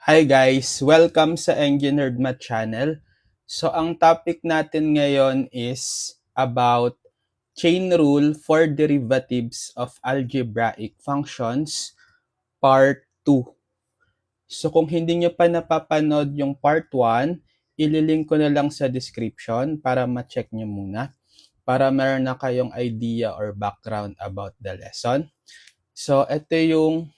Hi guys! Welcome sa Engineered Math Channel. So ang topic natin ngayon is about chain rule for derivatives of algebraic functions, part 2. So kung hindi nyo pa napapanood yung part 1, ililink ko na lang sa description para ma-check nyo muna para meron na kayong idea or background about the lesson. So ito yung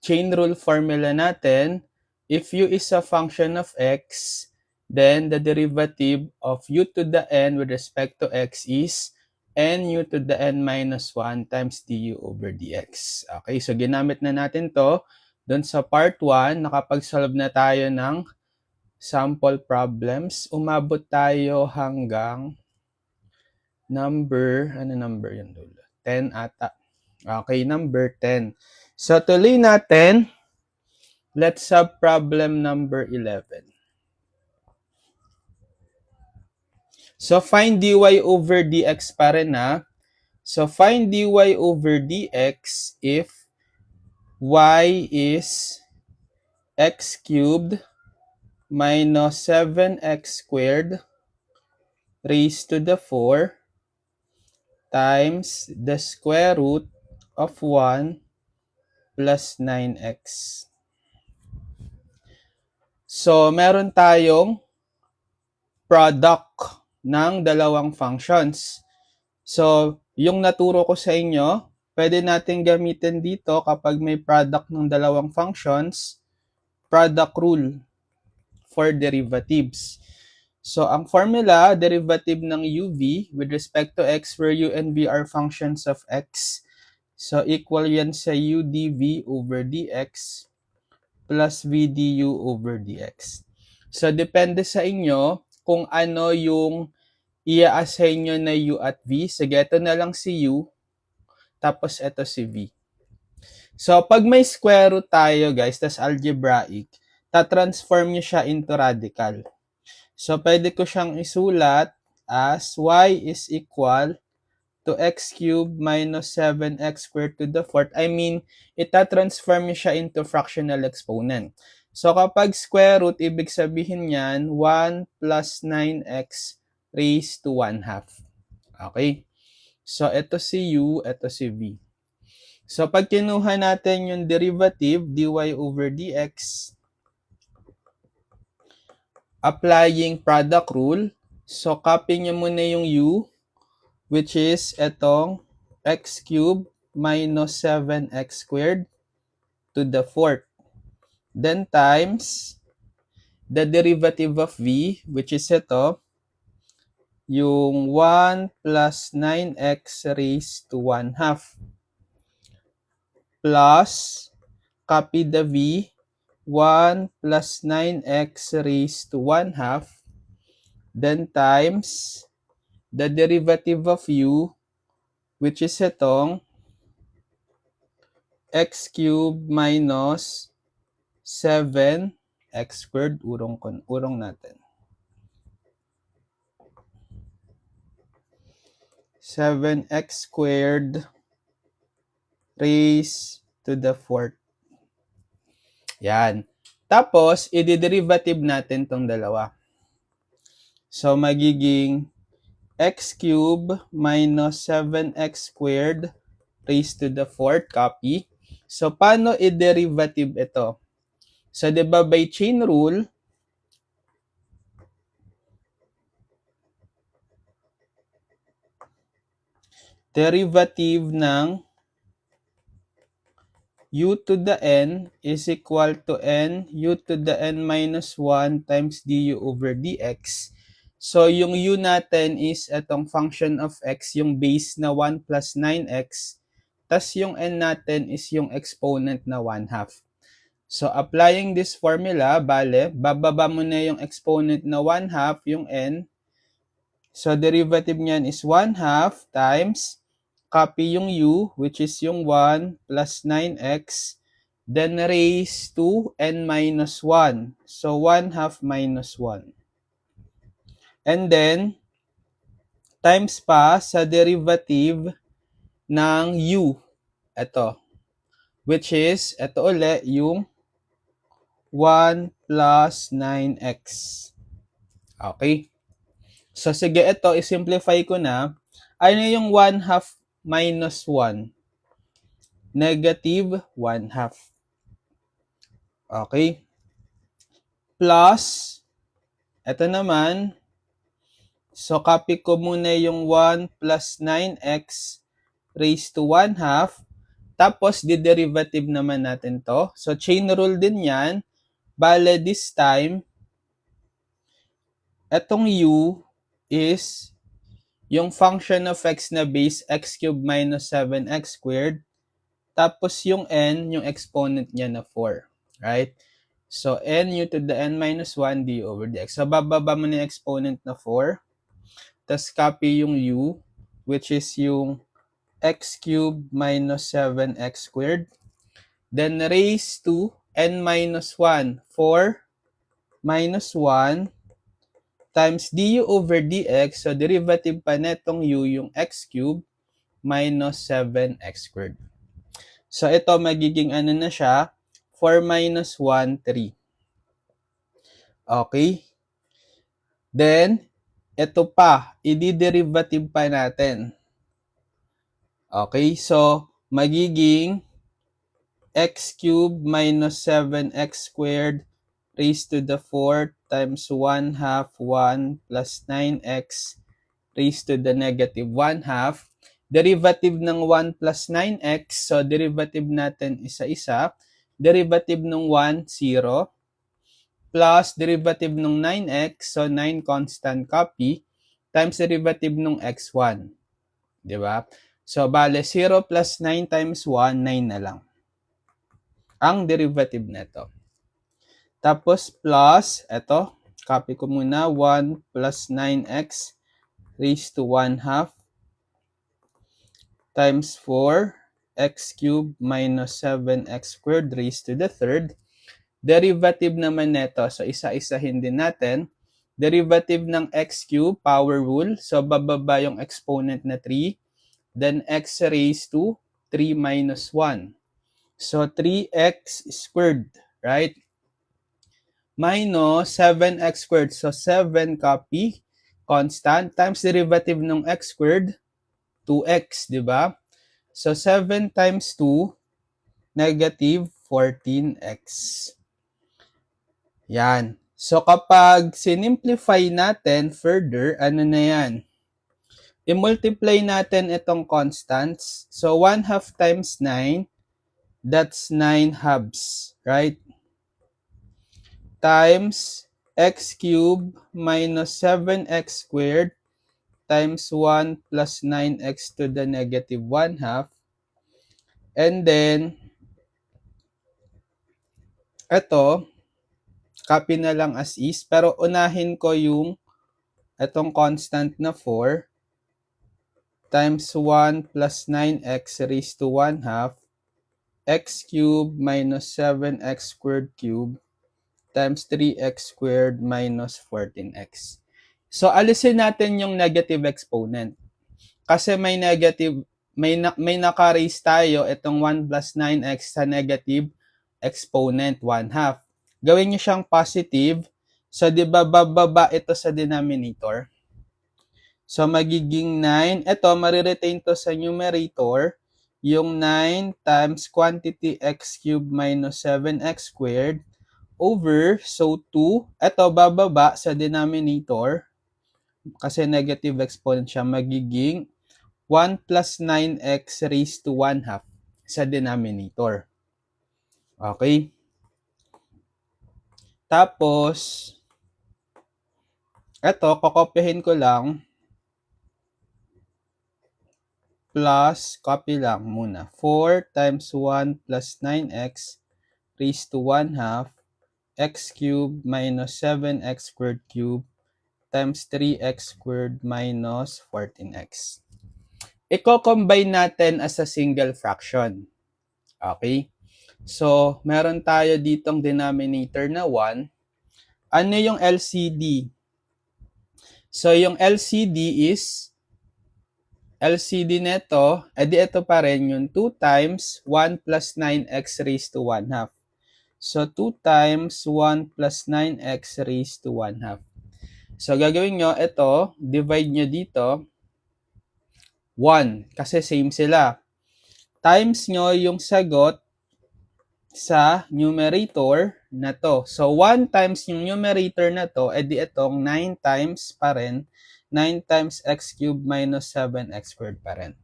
chain rule formula natin. If u is a function of x, then the derivative of u to the n with respect to x is nu to the n minus 1 times du over dx. Okay, so ginamit na natin to doon sa part 1. Nakapag-solve na tayo ng sample problems. Umabot tayo hanggang number, ano number yun? 10 ata. Okay, number 10. So tuloy natin. Let's have problem number 11. So find dy over dx pa rin na. So find dy over dx if y is x cubed minus 7x squared raised to the 4 times the square root of 1 plus 9x. So meron tayong product ng dalawang functions. So, yung naturo ko sa inyo, pwede natin gamitin dito kapag may product ng dalawang functions, product rule for derivatives. So, ang formula, derivative ng uv with respect to x where u and v are functions of x. So, equal yan sa u dv over dx plus v du over dx. So, depende sa inyo kung ano yung i-assign nyo na u at v. Sige, ito na lang si u, tapos ito si v. So, pag may square root tayo, guys, tas algebraic, ta-transform nyo siya into radical. So, pwede ko siyang isulat as y is equal to x cubed minus 7x squared to the 4th. I mean, ita-transform nyo siya into fractional exponent. So, kapag square root, ibig sabihin yan, 1 plus 9x raised to 1/2. Okay? So, ito si u, ito si v. So, pag kinuha natin yung derivative, dy over dx, applying product rule, so copy nyo muna yung u, which is itong x cubed minus 7x squared to the 4th. Then times the derivative of v, which is ito, yung 1 plus 9x raised to 1/2. Plus, copy the v, 1 plus 9x raised to 1/2. Then times the derivative of u, which is itong x cubed minus 7x squared, urong natin. 7x squared raised to the 4th. Yan. Tapos, i-derivative natin tong dalawa. So, magiging x cubed minus 7x squared raised to the 4th, copy. So, paano i-derivative ito? So, diba by chain rule, derivative ng u to the n is equal to n u to the n minus 1 times du over dx. So, yung u natin is itong function of x, yung base na 1 plus 9x, tas yung n natin is yung exponent na 1/2. So, applying this formula, bale, bababa mo na yung exponent na 1/2, yung n. So, derivative niyan is 1/2 times, copy yung u, which is yung 1 plus 9x, then raise to n minus 1. So, 1/2 minus 1. And then, times pa sa derivative ng u. Ito. Which is, ito uli, yung 1 plus 9x. Okay? So, sige, ito, isimplify ko na. Ano yung 1/2 minus 1? Negative 1/2. Okay? Plus, ito naman, so copy ko muna yung 1 plus 9x raised to 1/2. Tapos, di-derivative naman natin to. So, chain rule din yan. Bale, this time, etong u is yung function of x na base, x cubed minus 7x squared. Tapos yung n, yung exponent niya na 4. Right? So, n u to the n minus 1 d over dx. So, bababa mo na yung exponent na 4. Tapos, copy yung u, which is yung x cubed minus 7x squared. Then, raise to n minus 1. 4 minus 1 times du over dx. So, derivative pa netong u, yung x cubed minus 7x squared. So, ito magiging ano na siya? 4 minus 1, 3. Okay? Then, ito pa, i-derivative pa natin. Okay? So, magiging x cubed minus 7x squared raised to the 4 times 1/2 1 plus 9x raised to the negative 1/2. Derivative ng 1 plus 9x, so derivative natin isa-isa. Derivative ng 1, 0. Plus derivative ng 9x, so 9 constant copy, times derivative ng x1. Diba? So, bale, 0 plus 9 times 1, 9 na lang. Ang derivative nito. Tapos, plus, eto, copy ko muna, 1 plus 9x raised to 1/2 times 4 x cubed minus 7x squared raised to the third. Derivative naman neto, so isa-isahin din natin. Derivative ng x cubed, power rule, so bababa yung exponent na 3. Then x raised to 3 minus 1. So 3x squared, right? Minus 7x squared, so 7 copy, constant, times derivative ng x squared, 2x, di ba? So, 7 times 2, negative 14x. Yan. So, kapag sinimplify natin further, ano na yan? I-multiply natin itong constants. So, 1/2 times 9, that's 9 halves, right? Times x cubed minus 7x squared times 1 plus 9x to the negative 1/2. And then, ito, copy na lang as is. Pero unahin ko yung itong constant na 4 times 1 plus 9x raised to 1/2 x cubed minus 7x squared cubed times 3x squared minus 14x. So, alisin natin yung negative exponent. Kasi may negative, may naka-raise tayo itong 1 plus 9x sa negative exponent 1/2. Gawin nyo siyang positive. So, di ba bababa ito sa denominator? So, magiging 9. Ito, mariretain to sa numerator. Yung 9 times quantity x cubed minus 7x squared over, so 2. Ito, bababa sa denominator. Kasi negative exponent siya, magiging 1 plus 9x raised to 1/2 sa denominator. Okay? Tapos, ito, kokopyahin ko lang. Plus, copy lang muna. 4 times 1 plus 9x raised to 1/2 x cubed minus 7x squared cubed times 3x squared minus 14x. Iko-combine natin as a single fraction. Okay? So, meron tayo ditong denominator na 1. Ano yung LCD? So, yung LCD is, LCD neto, edi ito pa rin yung 2 times 1 plus 9x raised to 1/2. So, 2 times 1 plus 9x raised to 1/2. So, gagawin nyo, ito, divide nyo dito, 1, kasi same sila. Times nyo yung sagot sa numerator na to. So, 1 times yung numerator na to, edi itong 9 times pa rin, 9 times x cubed minus 7x squared pa rin.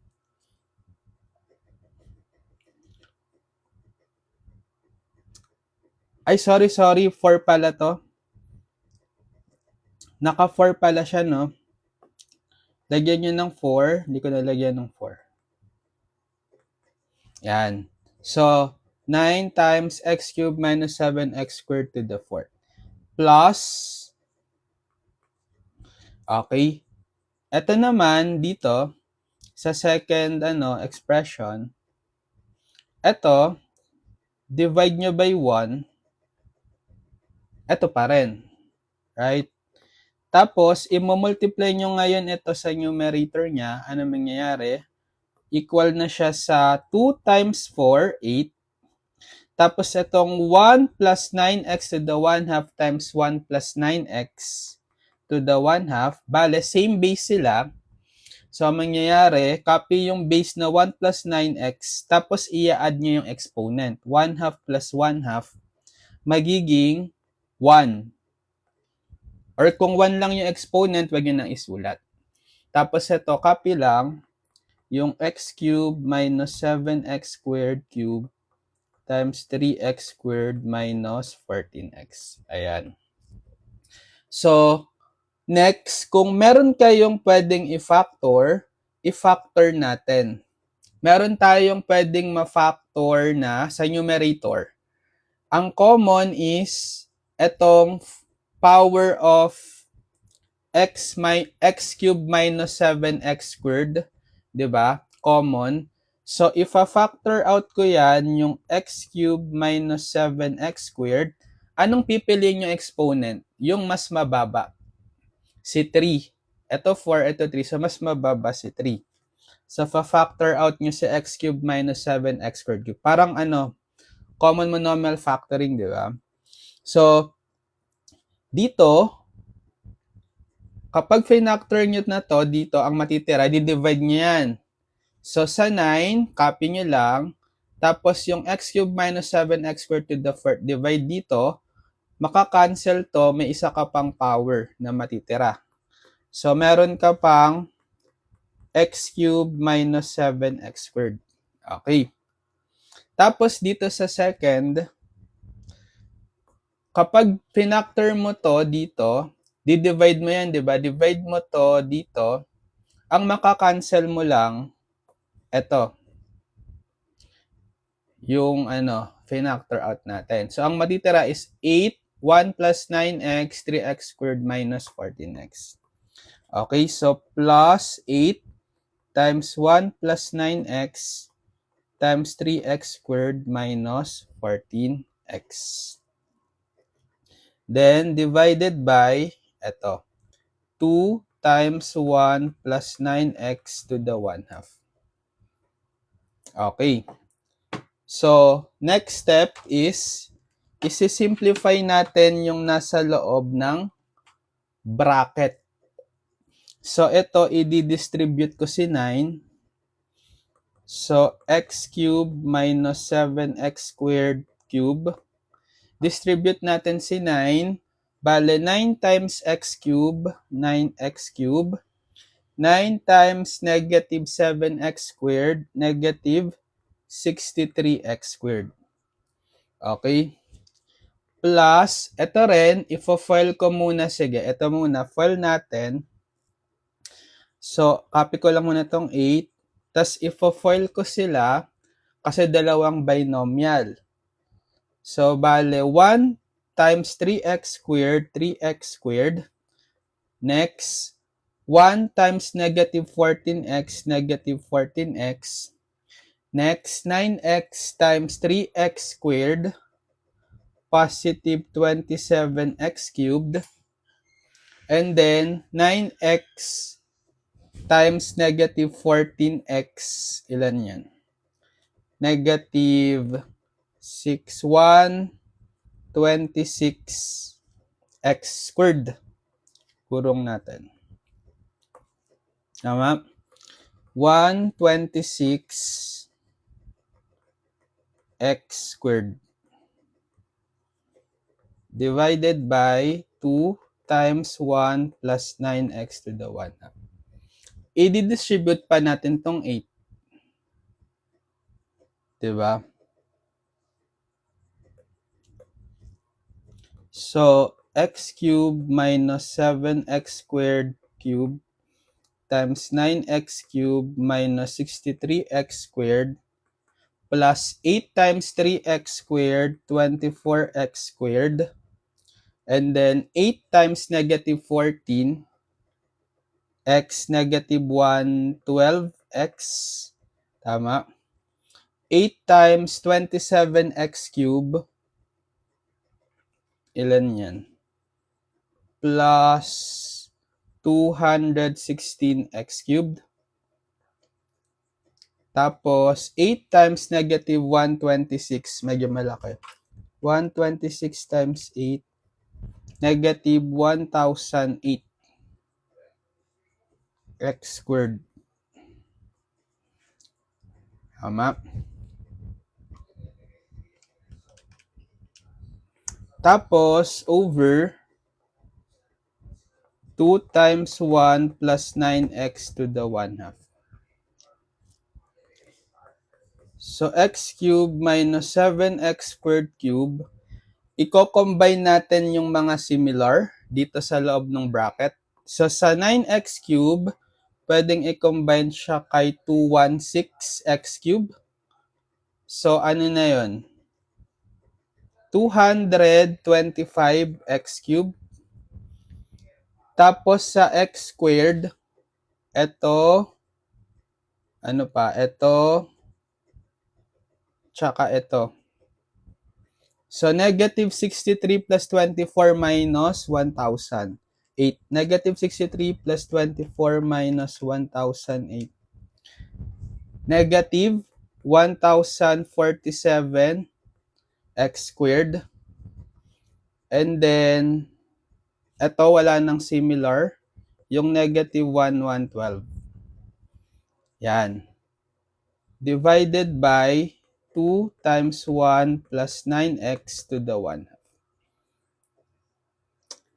Ay, sorry, 4 pala to. Naka 4 pala siya, no? Lagyan nyo ng 4, hindi ko nalagyan ng 4. Yan. So, 9 times x cubed minus 7x squared to the 4th. Plus, okay. Ito naman, dito, sa second expression, ito, divide nyo by 1, ito pa rin. Right? Tapos, i-multiply nyo ngayon ito sa numerator niya. Ano mangyayari? Equal na siya sa 2 times 4, 8. Tapos, itong 1 plus 9x to the 1/2 times 1 plus 9x to the 1/2. Bale, same base sila. So, ang mangyayari, copy yung base na 1 plus 9x, tapos i-add nyo yung exponent. 1/2 plus 1/2, magiging 1. Or kung 1 lang yung exponent, wag nyo nang isulat. Tapos ito, copy lang yung x cubed minus 7x squared cubed times 3x squared minus 14x. Ayan. So, next, kung meron kayong pwedeng i-factor, i-factor natin. Meron tayong pwedeng ma-factor na sa numerator. Ang common is etong power of x cubed minus 7x squared, 'di ba? Common. So, if a-factor out ko yan, yung x cubed minus 7x squared, anong pipiliin yung exponent? Yung mas mababa. Si 3. Ito 4, ito 3. So, mas mababa si 3. So, fa-factor out nyo si x cubed minus 7x squared cube. Parang common monomial factoring, di ba? So, dito, kapag finactor nyo na to, dito ang matitira, di-divide nyo yan. So, sa 9, copy nyo lang. Tapos, yung x cubed minus 7x squared to the 4th, divide dito. Maka-cancel to, may isa ka pang power na matitira. So, meron ka pang x cubed minus 7x squared. Okay. Tapos, dito sa second, kapag finactor mo to dito, di-divide mo yan, di ba? Divide mo to dito. Ang maka-cancel mo lang, eto. Yung finactor out natin. So, ang matitira is 8, 1 plus 9x, 3x squared minus 14x. Okay, so plus 8 times 1 plus 9x times 3x squared minus 14x. Then, divided by, eto, 2 times 1 plus 9x to the 1/2. Okay. So, next step is, isi-simplify natin yung nasa loob ng bracket. So, ito, i-distribute ko si 9. So, x cubed minus 7x squared cube. Distribute natin si 9. Bale, 9 times x cube, 9x cube. 9 times negative 7x squared, negative 63x squared. Okay? Plus, ito rin, ifo-foil ko muna. Sige, ito muna, foil natin. So, copy ko lang muna itong 8. Tapos, ifo-foil ko sila kasi dalawang binomial. So, bale, 1 times 3x squared, 3x squared. Next, 1 times negative 14x, negative 14x. Next, 9x times 3x squared, positive 27x cubed. And then, 9x times negative 14x, ilan yan? Negative 61 126x squared. Kurong natin. Tama? 126x squared divided by 2 times 1 plus 9x to the 1 half. I-distribute pa natin tong 8. Diba? So, x cubed minus 7x squared cubed times 9x cubed minus 63x squared plus 8 times 3x squared, 24x squared. And then 8 times negative 14, x negative 1, 12x. Tama. 8 times 27x cubed. Ilan yan? Plus 216x cubed. Tapos, 8 times negative 126, medyo malaki. 126 times 8, negative 1008 x squared. Tama. Tapos, over 2 times 1 plus 9x to the 1 half. So, x cubed minus 7x squared cube. Iko-combine natin yung mga similar dito sa loob ng bracket. So, sa 9x cube, pwedeng i-combine siya kay 216x cube. So, ano na yun? 225x cube. Tapos sa x squared, ito, ano pa, ito, tsaka ito. So, negative 63 plus 24 minus 1,008. Negative 63 plus 24 minus 1,008. Negative 1,047 x squared. And then, ito wala nang similar. Yung negative 1,112. Yan. Divided by 2 times 1 plus 9x to the 1 half.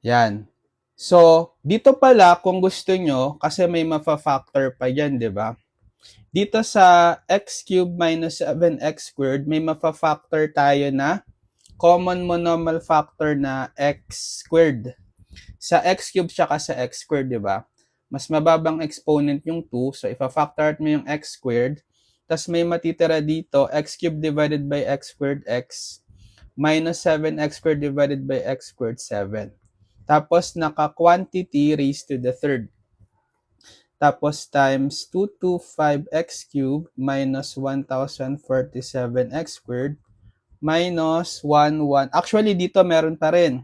Yan. So, dito pala, kung gusto nyo, kasi may mafa-factor pa yan, di ba? Dito sa x cubed minus 7x squared, may mafa-factor tayo na common monomial factor na x squared. Sa x cubed tsaka sa x squared, di ba? Mas mababang exponent yung 2, so ifa-factor mo yung x squared, tas may matitira dito, x cubed divided by x squared x, minus 7x squared divided by x squared 7. Tapos naka-quantity raised to the third. Tapos times 225x cubed minus 1047x squared minus 11. Actually, dito meron pa rin.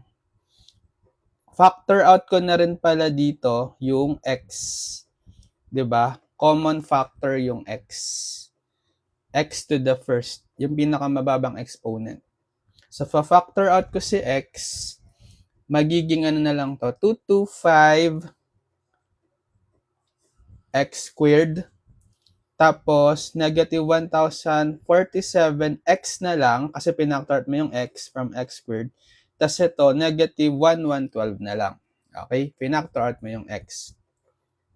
Factor out ko na rin pala dito yung x. 'Di ba? Common factor yung x. X to the first. Yung pinakamababang exponent. So, fa-factor out ko si x. Magiging ano na lang to? 225 x squared. Tapos, negative 1047x na lang kasi pinactor mo yung x from x squared. Tapos ito, negative 1112 na lang. Okay? Pinactor out mo yung x.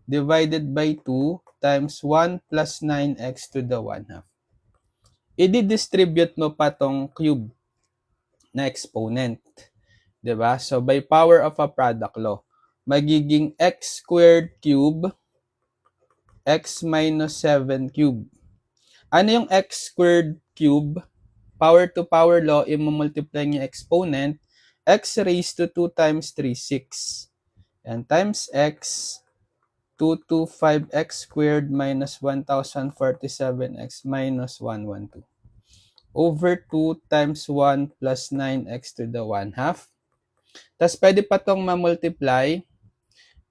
Divided by 2 times 1 plus 9x to the 1 half. I-distribute mo pa tong cube na exponent. Diba? So, by power of a product law, magiging x squared cube x minus 7 cube. Ano yung x squared cube? Power to power law, i-multiply yung exponent, x raised to 2 times 3, 6. And times x, 225x squared minus 1047x minus 112. Over 2 times 1 plus 9x to the 1 half. Tapos pwede pa itong ma-multiply.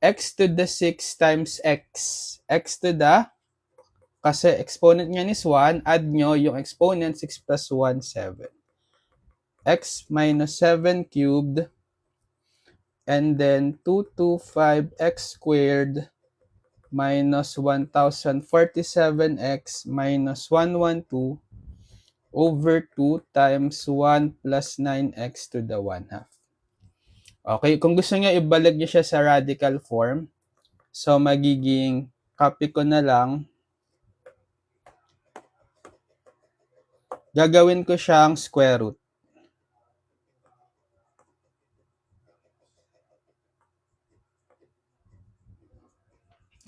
X to the 6 times x. X to the, kasi exponent niyan is 1, add nyo yung exponent, 6 plus 1, 7. x minus 7 cubed, and then 225x squared minus 1047x minus 112 over 2 times 1 plus 9x to the 1 half. Okay, kung gusto niya ibalik niyo siya sa radical form, so magiging copy ko na lang. Gagawin ko siyang square root.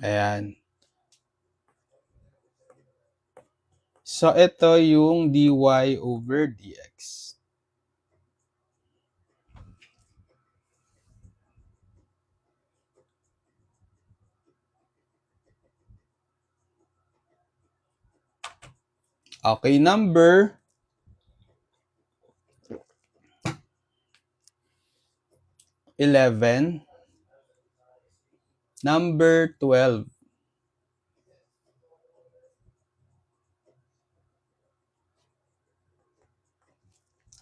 Ayan. So, ito yung dy over dx. Okay, number 11. Number 12.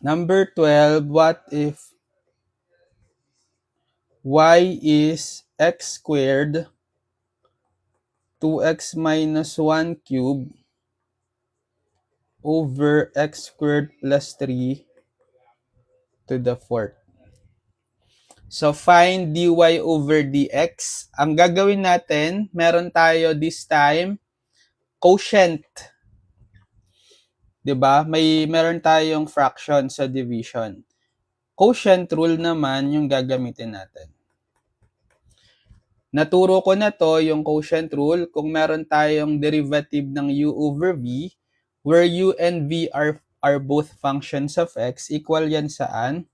Number 12, what if y is x squared 2x minus 1 cube over x squared plus 3 to the 4th. So, find dy over dx. Ang gagawin natin, meron tayo this time, quotient. 'Di ba? Meron tayong fraction sa division. Quotient rule naman yung gagamitin natin. Naturo ko na to yung quotient rule kung meron tayong derivative ng u over v, where u and v are both functions of x, equal yan saan?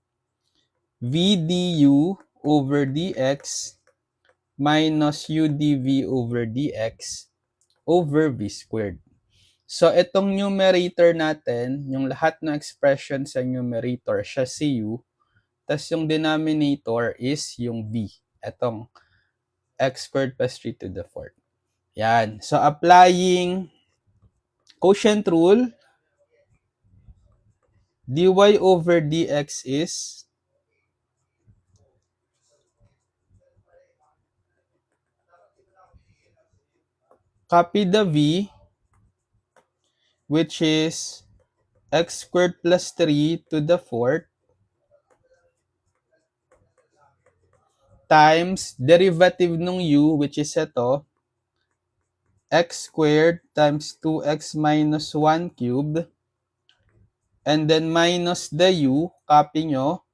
V du over dx minus u dv over dx over v squared. So, itong numerator natin, yung lahat ng expression sa numerator, siya si u, tas yung denominator is yung v. Itong x squared plus 3 to the 4th. Yan. So, applying quotient rule, dy over dx is copy the v, which is x squared plus 3 to the 4th times derivative ng u, which is ito, x squared times 2x minus 1 cubed, and then minus the u, copy nyo,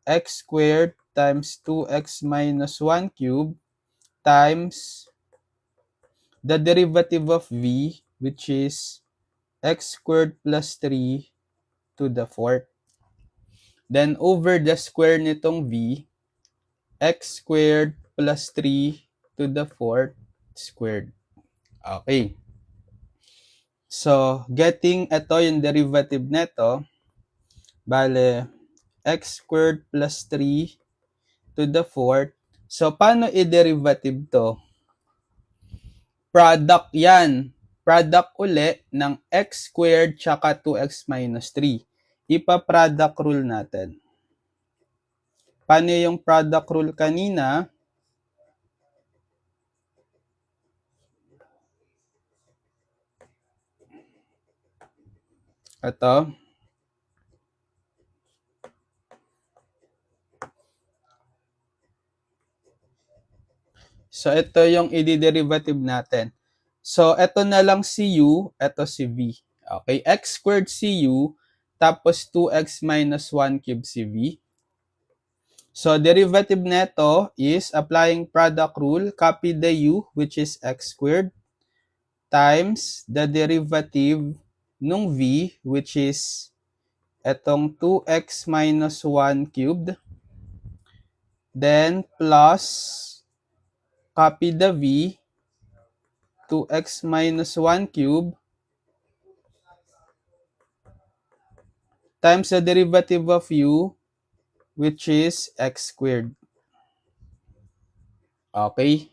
x squared times 2x minus 1 cubed times the derivative of v, which is x squared plus 3 to the 4th. Then, over the square nitong v, x squared plus 3 to the 4th squared. Okay. So, getting ito yung derivative nito, bale, x squared plus 3 to the 4th. So, paano i-derivative to? Product yan. Product uli ng x squared tsaka 2x minus 3. Ipa-product rule natin. Paano yung product rule kanina? Ito. So, ito yung i-derivative natin. So, ito na lang si u, ito si v. Okay, x squared si u, tapos 2x minus 1 cube si v. So, derivative neto is applying product rule, copy the u, which is x squared, times the derivative nung v, which is etong 2x minus 1 cubed, then plus, copy the v, 2x minus 1 cubed, times the derivative of u, which is x squared. Okay?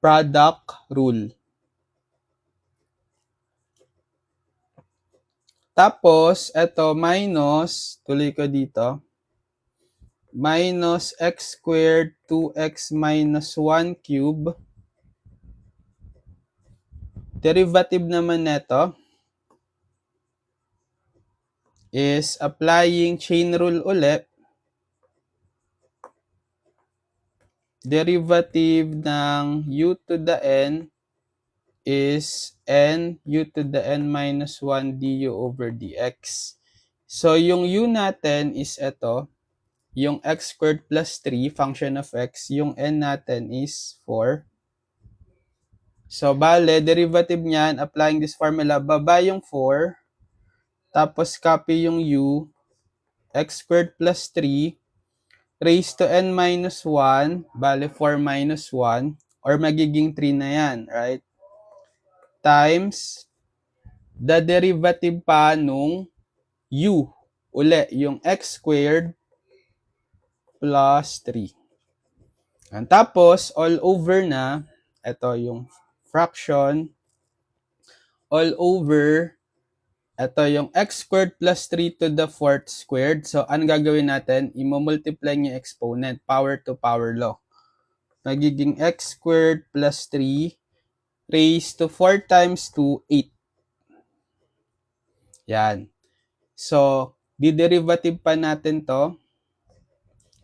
Product rule. Tapos, ito, minus, tuloy ko dito, minus x squared 2x minus 1 cube. Derivative naman neto is applying chain rule ulit. Derivative ng u to the n is n u to the n minus 1 du over dx. So, yung u natin is ito, yung x squared plus 3, function of x. Yung n natin is 4. So, bale, derivative niyan, applying this formula, baba yung 4, tapos copy yung u, x squared plus 3, raised to n minus 1, bale 4 minus 1, or magiging 3 na yan, right? Times the derivative pa nung u, uli, yung x squared plus 3. And tapos, all over na, ito yung fraction, all over, ito yung x squared plus 3 to the 4th squared. So, ano gagawin natin? I-multiply yung exponent, power to power law. Magiging x squared plus 3 raised to 4 times 2, 8. Yan. So, di-derivative pa natin to.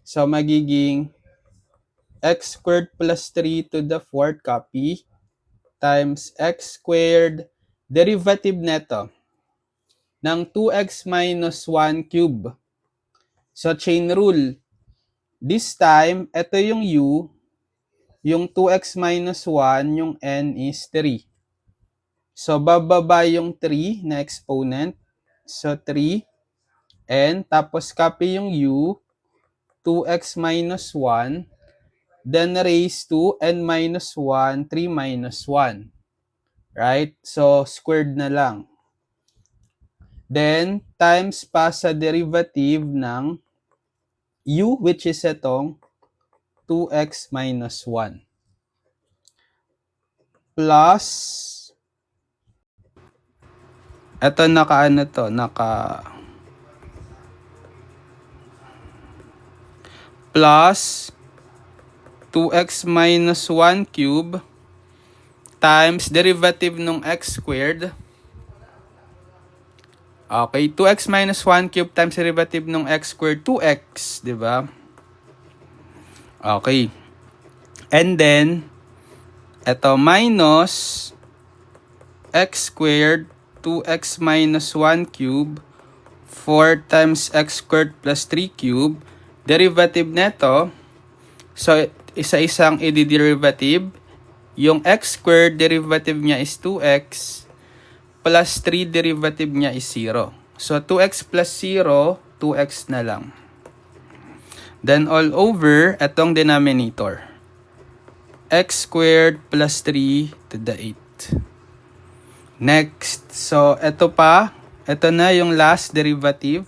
So, magiging x squared plus 3 to the 4th copy times x squared, derivative neto ng 2x minus 1 cube. So, chain rule. This time, ito yung u, yung 2x minus 1, yung n is 3. So, bababa yung 3 na exponent. So, 3, n, tapos copy yung u, 2x minus 1, then raise to n minus 1, 3 minus 1. Right? So, squared na lang. Then, times pa sa derivative ng u, which is itong 2x minus 1. Plus, ito plus 2x minus 1 cube times derivative ng x squared. Okay, 2x minus 1 cube times derivative ng x squared, 2x, di ba? Okay. And then, ito minus x squared, 2x minus 1 cube, 4 times x squared plus 3 cube. Derivative neto, so isa-isang i-derivative. Yung x squared, derivative niya is 2x, plus 3 derivative niya is 0. So, 2x plus 0, 2x na lang. Then, all over, itong denominator. X squared plus 3 to the 8. Next, so, ito na yung last derivative.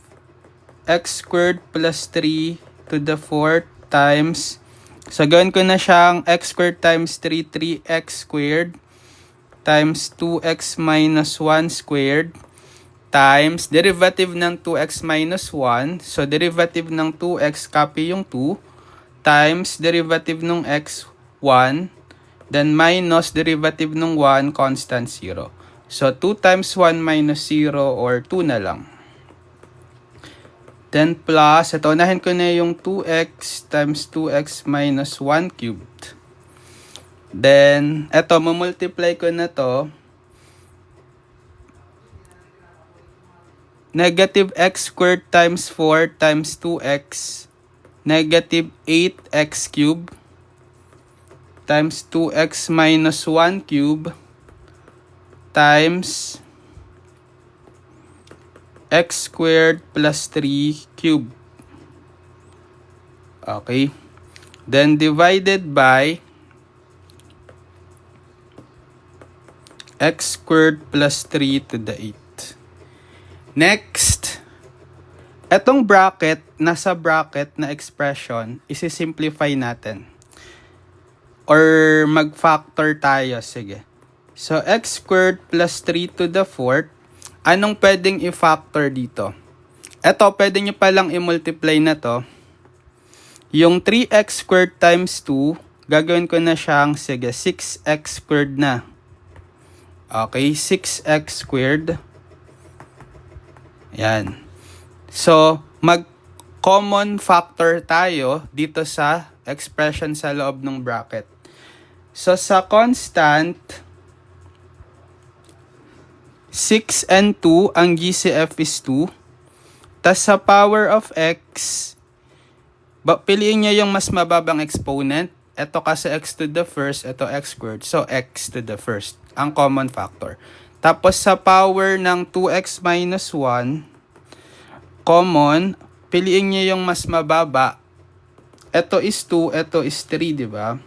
X squared plus 3 to the 4 times, so, gawin ko na siyang x squared times 3, 3x squared, times 2x minus 1 squared times derivative ng 2x minus 1. So, derivative ng 2x, copy yung 2, times derivative ng x, 1, then minus derivative ng 1, constant 0. So, 2 times 1 minus 0 or 2 na lang. Then plus, ito, unahin ko na yung 2x times 2x minus 1 cubed. Then, eto, mamultiply ko na to. Negative x squared times 4 times 2x. Negative 8x cubed times 2x minus 1 cube times x squared plus 3 cube. Okay. Then, divided by x squared plus 3 to the 8. Next, etong bracket, nasa bracket na expression, isi-simplify natin. Or mag-factor tayo, sige. So, x squared plus 3 to the 4th, anong pwedeng i-factor dito? Ito, pwede nyo palang i-multiply na to. Yung 3x squared times 2, gagawin ko na siyang, sige, 6x squared na. Okay, 6x squared. Yan. So, mag-common factor tayo dito sa expression sa loob ng bracket. So, sa constant, 6 and 2, ang GCF is 2. Tas sa power of x, piliin nyo yung mas mababang exponent. Ito kasi x to the first, ito x squared. So, x to the first, ang common factor. Tapos sa power ng 2x minus 1, common, piliin nyo yung mas mababa. Ito is 2, ito is 3, di ba?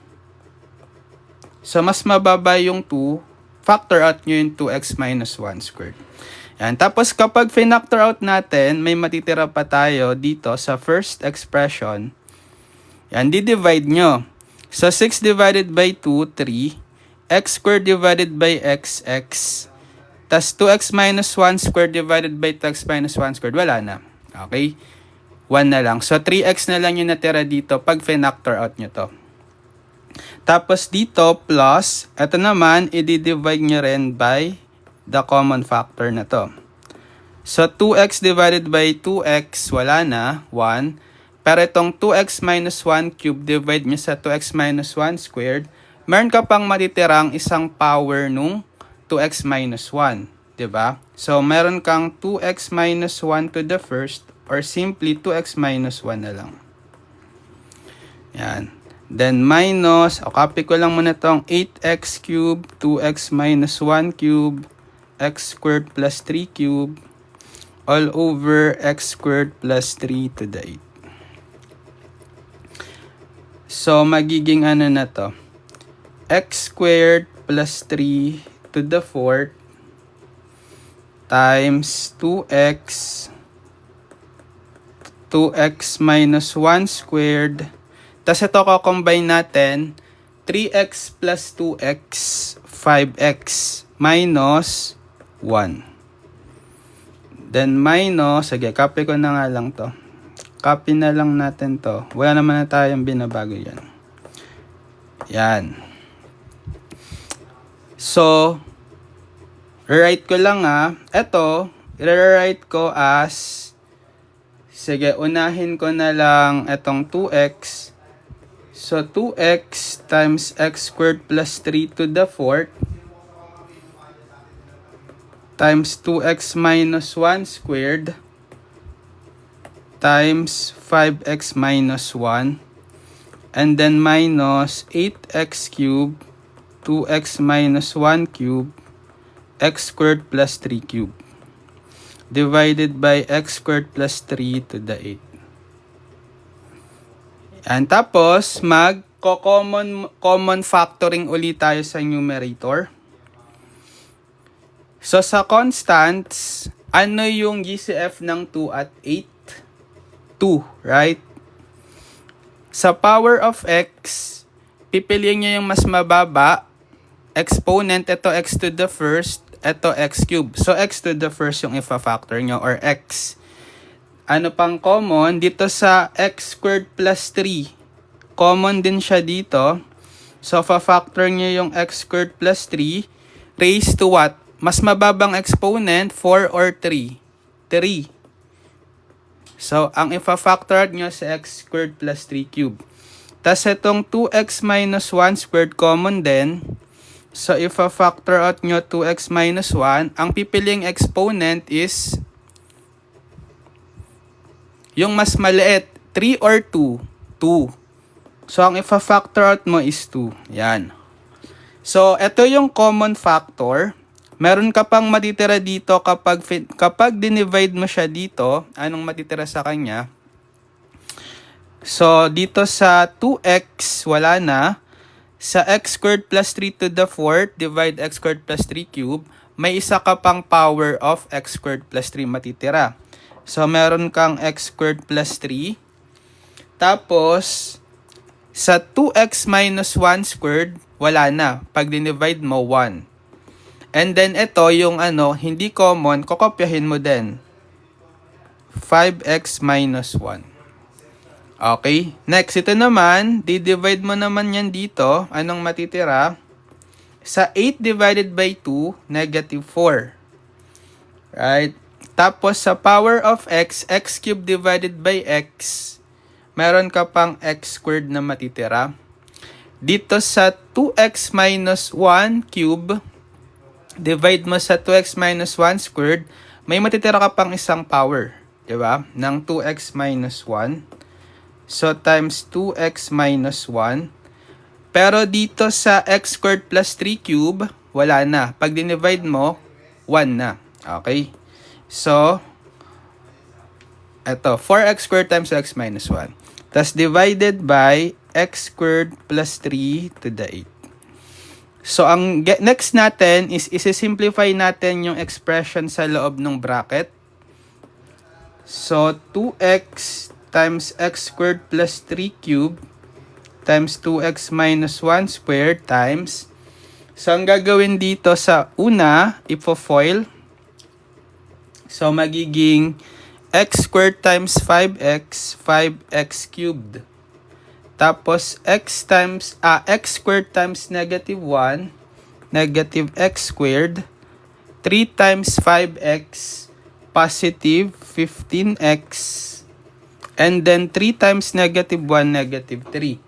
So, mas mababa yung 2, factor out nyo yung 2x minus 1 squared. Yan. Tapos kapag finactor out natin, may matitira pa tayo dito sa first expression. Yan, di-divide nyo. So, 6 divided by 2, 3. X squared divided by x, x. Tas 2x minus 1 squared divided by 2x minus 1 squared, wala na. Okay? 1 na lang. So, 3x na lang yung natira dito pag finactor out nyo to. Tapos dito, plus, ito naman, i-divide nyo rin by the common factor na to. So, 2x divided by 2x, wala na, 1. Pero itong 2x minus 1 cube, divide nyo sa 2x minus 1 squared, meron ka pang matitirang isang power nung 2x minus 1. Diba? So, meron kang 2x minus 1 to the first, or simply 2x minus 1 na lang. Yan. Then, minus, copy ko lang muna itong 8x cube, 2x minus 1 cube, x squared plus 3 cube, all over x squared plus 3 to the 8. So, magiging ano na to? X squared plus 3 to the 4th times 2x minus 1 squared. Tapos ito ko-combine natin, 3x plus 2x, 5x minus 1. Then minus, sige, copy ko na nga lang to. Copy na lang natin to. Wala naman na tayong binabago yan. Yan. So, rewrite ko lang ito, i-rewrite ko as, sige, unahin ko na lang itong 2x. So, 2x times x squared plus 3 to the 4th times 2x minus 1 squared times 5x minus 1 and then minus 8x cubed 2x minus 1 cube x squared plus 3 cube divided by x squared plus 3 to the 8. And tapos common factoring ulit tayo sa numerator. So sa constants, ano yung GCF ng 2 at 8? 2, right? Sa power of x, pipiliin nyo yung mas mababa. Exponent, ito x to the first, ito x cube. So x to the first yung ifa-factor nyo, or x. Ano pang common? Dito sa x squared plus 3. Common din siya dito. So fa-factor nyo yung x squared plus 3 raised to what? Mas mababang exponent, 4 or 3? 3. So, ang ifa-factor nyo sa x squared plus 3 cube. Tapos itong 2x minus 1 squared common din. So, ifa-factor out nyo 2x minus 1. Ang pipiling exponent is yung mas maliit, 3 or 2? 2. So, ang ifa-factor out mo is 2. Yan. So, ito yung common factor. Meron ka pang matitira dito kapag dinivide mo siya dito, anong matitira sa kanya? So, dito sa 2x, wala na. Sa x squared plus 3 to the 4th, divide x squared plus 3 cube, may isa ka pang power of x squared plus 3 matitira. So, meron kang x squared plus 3. Tapos, sa 2x minus 1 squared, wala na. Pag dinivide mo, 1. And then ito, yung hindi common, kokopyahin mo din. 5x minus 1. Okay? Next, ito naman, di-divide mo naman yan dito. Anong matitira? Sa 8 divided by 2, negative 4. Right? Tapos sa power of x, x cubed divided by x, meron ka pang x squared na matitira. Dito sa 2x minus 1 cube, divide mo sa 2x minus 1 squared, may matitira ka pang isang power. Diba? Ng 2x minus 1. So, times 2x minus 1. Pero dito sa x squared plus 3 cube, wala na. Pag dinivide mo, 1 na. Okay? So, eto, 4x squared times x minus 1. Tapos divided by x squared plus 3 to the 8. So, ang next natin is isi-simplify natin yung expression sa loob ng bracket. So, 2x times x squared plus 3 cube times 2x minus 1 squared times. So, ang gagawin dito sa una, ipo-foil. So, magiging x squared times 5x, 5x cubed. Tapos, x squared times negative 1, negative x squared. 3 times 5x, positive 15x. And then, 3 times negative 1, negative 3.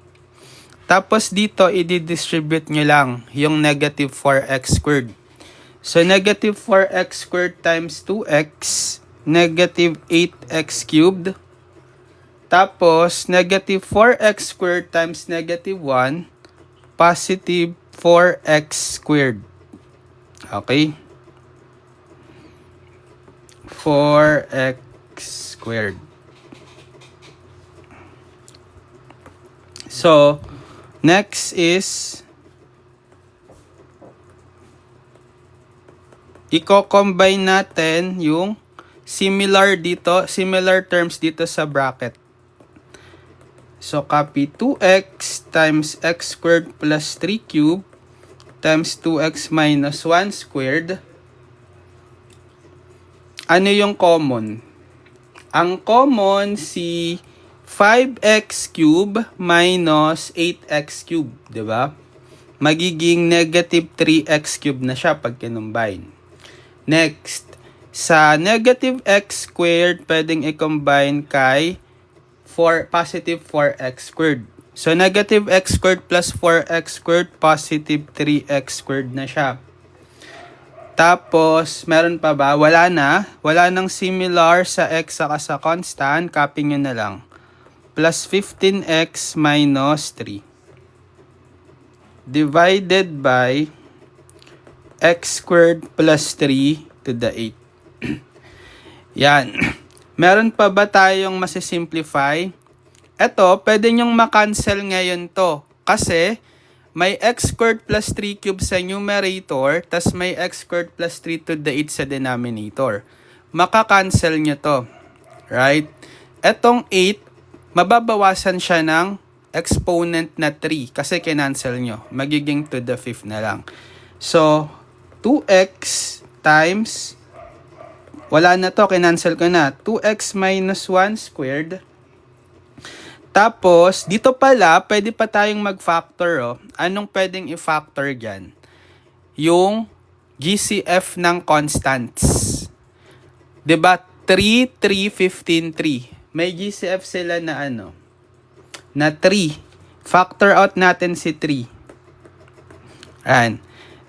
Tapos, dito, i-distribute nyo lang yung negative 4x squared. So, negative 4x squared times 2x, negative 8x cubed. Tapos, negative 4x squared times negative 1, positive 4x squared. Okay? 4x squared. So, next is i-combine natin yung similar terms dito sa bracket. So, copy 2x times x squared plus 3 cube times 2x minus 1 squared. Ano yung common? Ang common si 5x cube minus 8x cube, di ba? Magiging negative 3x cube na siya pag kinumbine. Next, sa negative x squared, pwedeng i-combine kay positive 4x squared. So, negative x squared plus 4x squared, positive 3x squared na siya. Tapos, meron pa ba? Wala na. Wala nang similar sa x saka sa constant. Copy nyo na lang. Plus 15x minus 3. Divided by x squared plus 3 to the 8. Yan. Meron pa ba tayong masisimplify? Ito, pwede nyong makancel ngayon to. Kasi, may x squared plus 3 cube sa numerator, tas may x squared plus 3 to the 8 sa denominator. Makakancel nyo to. Right? Etong 8, mababawasan siya ng exponent na 3 kasi kinancel nyo. Magiging to the 5th na lang. So, 2x times, wala na to, kinancel ko na. 2x minus 1 squared. Tapos, dito pala, pwede pa tayong mag-factor. Oh. Anong pwedeng i-factor dyan? Yung GCF ng constants. Diba? 3, 3, 15, 3. May GCF sila na na 3. Factor out natin si 3. Ayan.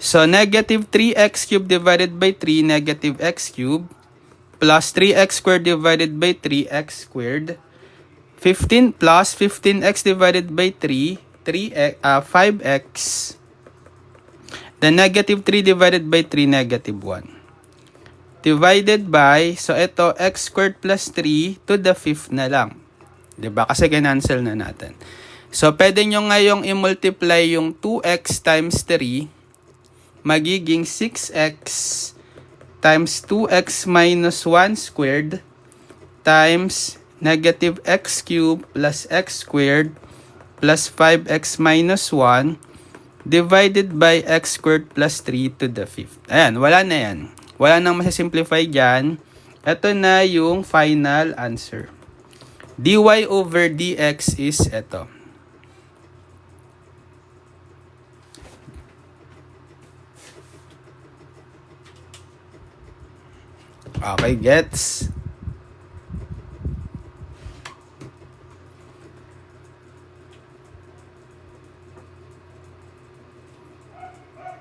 So, negative 3x cubed divided by 3, negative x cubed, plus 3x squared divided by 3x squared, 15 plus 15x divided by 3, 5x, then negative 3 divided by 3, negative 1. Divided by, so ito, x squared plus 3 to the 5th na lang. Diba? Kasi kinancel na natin. So, pwede nyo ngayong i-multiply yung 2x times 3, magiging 6x times 2x minus 1 squared times negative x cubed plus x squared plus 5x minus 1 divided by x squared plus 3 to the 5th. Ayan, wala na yan. Wala nang masisimplify dyan. Ito na yung final answer. dy over dx is ito. Okay, gets?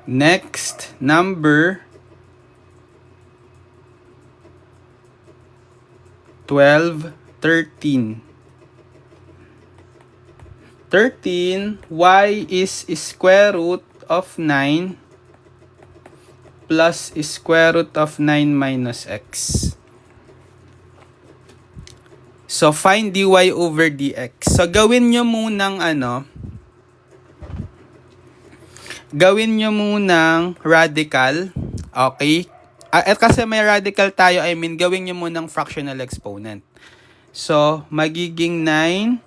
Next, number 12, 13. 13, y is square root of 9 plus square root of 9 minus x. So, find dy over dx. So, gawin nyo munang radical. Okay? At kasi may radical tayo, gawin nyo munang fractional exponent. So, magiging 9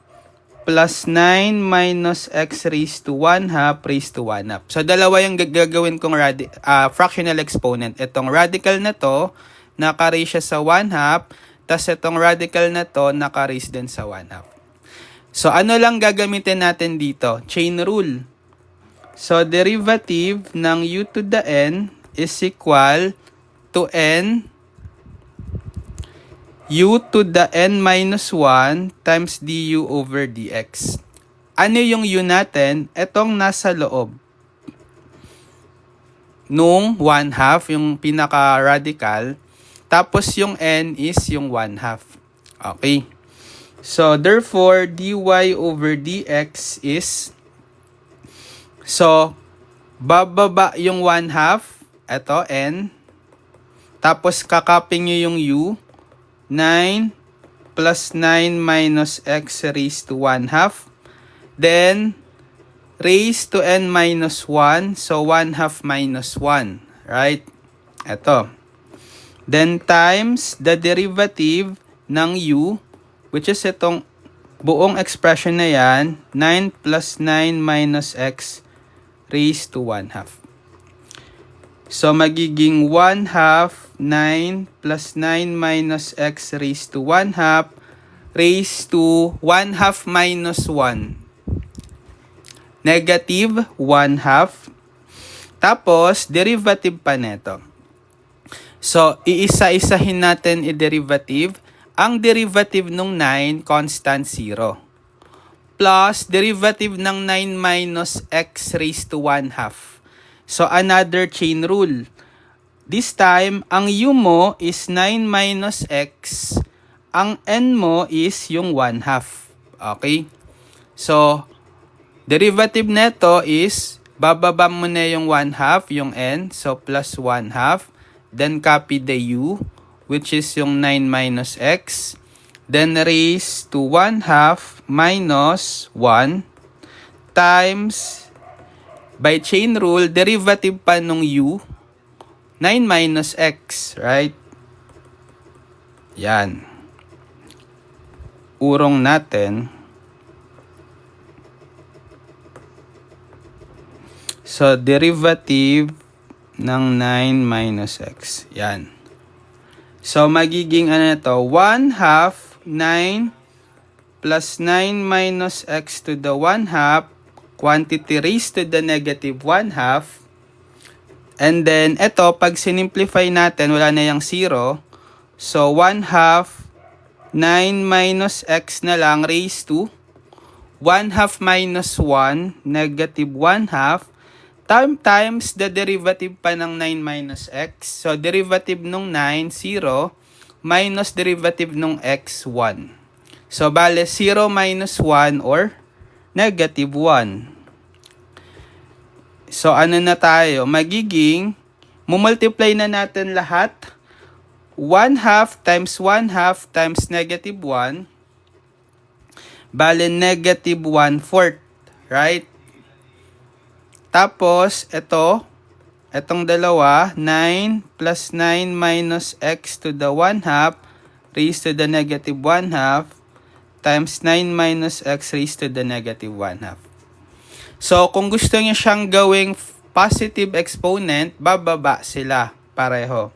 plus 9 minus x raised to 1 half raised to 1 half. So, dalawa yung gagawin kong fractional exponent. Itong radical na to, naka-raise siya sa 1 half. Tapos itong radical na to, naka-raise din sa 1 half. So, ano lang gagamitin natin dito? Chain rule. So, derivative ng u to the n is equal to n u to the n minus 1 times du over dx. Ano yung u natin? Itong nasa loob nung 1 half, yung pinaka-radical. Tapos yung n is yung 1 half. Okay. So, therefore, dy over dx is, so, bababa yung 1 half. Ito, n. Tapos, kakaping nyo yung u. 9 plus 9 minus x raised to 1 half. Then, raised to n minus 1. So, 1 half minus 1. Right? Ito. Then, times the derivative ng u, which is itong buong expression na yan, 9 plus 9 minus x raised to 1 half. So, magiging 1 half 9 plus 9 minus x raised to 1 half raised to 1 half minus 1. Negative 1 half. Tapos, derivative pa neto. So, iisa-isahin natin i-derivative. Ang derivative ng 9, constant 0. Plus, derivative ng 9 minus x raised to 1 half. So, another chain rule. This time, ang u mo is 9 minus x. Ang n mo is yung 1 half. Okay? So, derivative neto is, bababa mo na yung 1 half, yung n. So, plus 1 half. Then, copy the u, which is yung 9 minus x. Then, raise to 1 half minus 1 times, by chain rule, derivative pa nung u, 9 minus x, right? Yan. Urong natin. So, derivative ng 9 minus x. Yan. So, magiging ano to? 1 half 9 plus 9 minus x to the 1 half quantity raised to the negative 1 half. And then, ito, pag sinimplify natin, wala na yung 0. So, 1 half 9 minus x na lang raised to 1 half minus 1, negative 1 half, times the derivative pa ng 9 minus x. So, derivative nung 9, 0, minus derivative nung x, 1. So, bale, 0 minus 1 or negative 1. So, ano na tayo? Magiging, mumultiply na natin lahat. 1 half times 1 half times negative 1. Bale, negative 1/4. Right? Tapos, itong dalawa, 9 plus 9 minus x to the 1 half raised to the negative 1 half times 9 minus x raised to the negative 1 half. So, kung gusto niyo siyang gawing positive exponent, bababa sila pareho.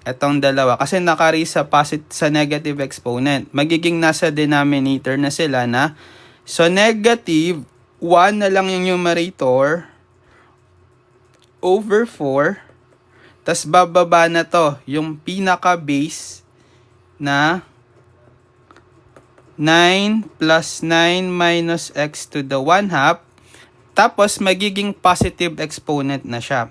Etong dalawa. Kasi sa sa negative exponent. Magiging nasa denominator na sila na. So, negative 1 na lang yung numerator over 4. Tas bababa na to, yung pinaka-base na 9 plus 9 minus x to the 1/2. Tapos magiging positive exponent na siya.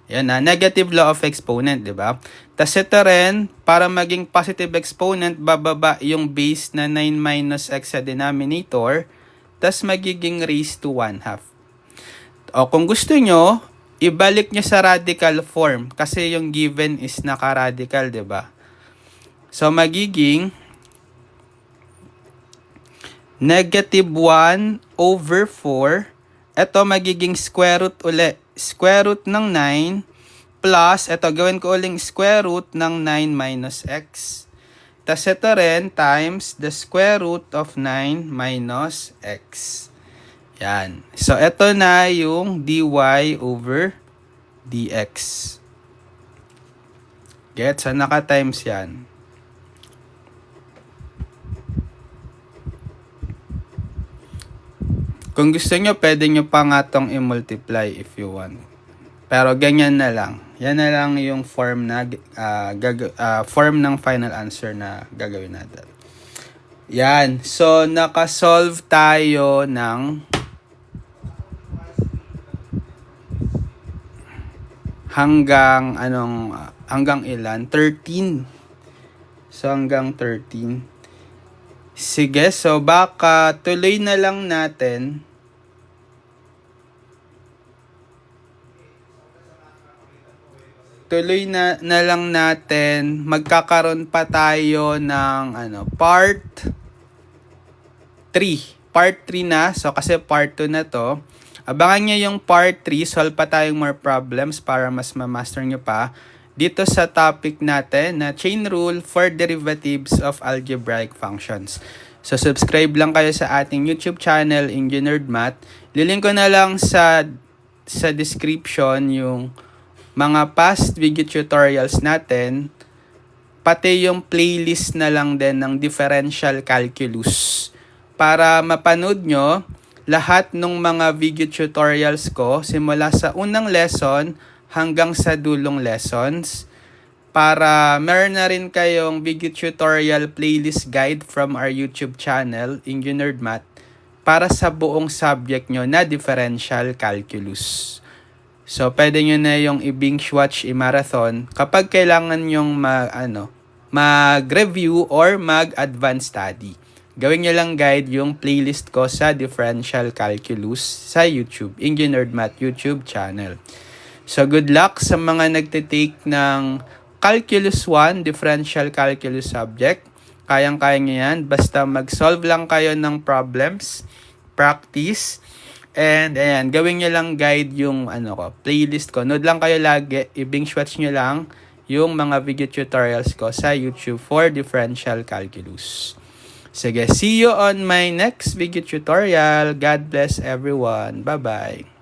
Yan na, negative law of exponent, di ba? Tas ito rin, para maging positive exponent, bababa yung base na 9 minus x sa denominator. Tas magiging raised to 1/2. O kung gusto nyo, ibalik nyo sa radical form kasi yung given is naka-radical, 'di ba? So magiging negative 1 over 4. Ito magiging square root uli. Square root ng 9 plus, ito gawin ko uling square root ng 9 minus x. Tas ito rin times the square root of 9 minus x. Yan. So, ito na yung dy over dx. Get? So, naka-times yan. Kung gusto nyo, pwede nyo pa nga itong i-multiply if you want. Pero ganyan na lang. Yan na lang yung form na form ng final answer na gagawin natin. Yan. So, naka-solve tayo ng hanggang ilan? 13. So, hanggang 13. Sige, so baka tuloy na lang natin. Magkakaroon pa tayo ng part 3. Part 3 na. So, kasi part 2 na to. Abangan nyo yung part 3. Solve pa tayong more problems para mas ma-master nyo pa. Dito sa topic natin na chain rule for derivatives of algebraic functions. So, subscribe lang kayo sa ating YouTube channel, Engineered Math. Lilink ko na lang sa description yung mga past video tutorials natin. Pati yung playlist na lang din ng differential calculus. Para mapanood nyo lahat ng mga video tutorials ko simula sa unang lesson hanggang sa dulong lessons, para meron na rin kayong video tutorial playlist guide from our YouTube channel, Engineered Math, para sa buong subject nyo na differential calculus. So, pwede nyo na yung i-binge watch, i-marathon kapag kailangan nyong mag-review or mag-advance study. Gawin nyo lang guide yung playlist ko sa differential calculus sa YouTube, Engineered Math YouTube channel. So, good luck sa mga nagtitake ng Calculus 1, Differential Calculus subject. Kayang-kaya nyo yan. Basta mag-solve lang kayo ng problems, practice, and ayan, gawin nyo lang guide yung playlist ko. Nood lang kayo lagi, i-binge watch nyo lang yung mga video tutorials ko sa YouTube for Differential Calculus. Sige, see you on my next video tutorial. God bless everyone. Bye-bye.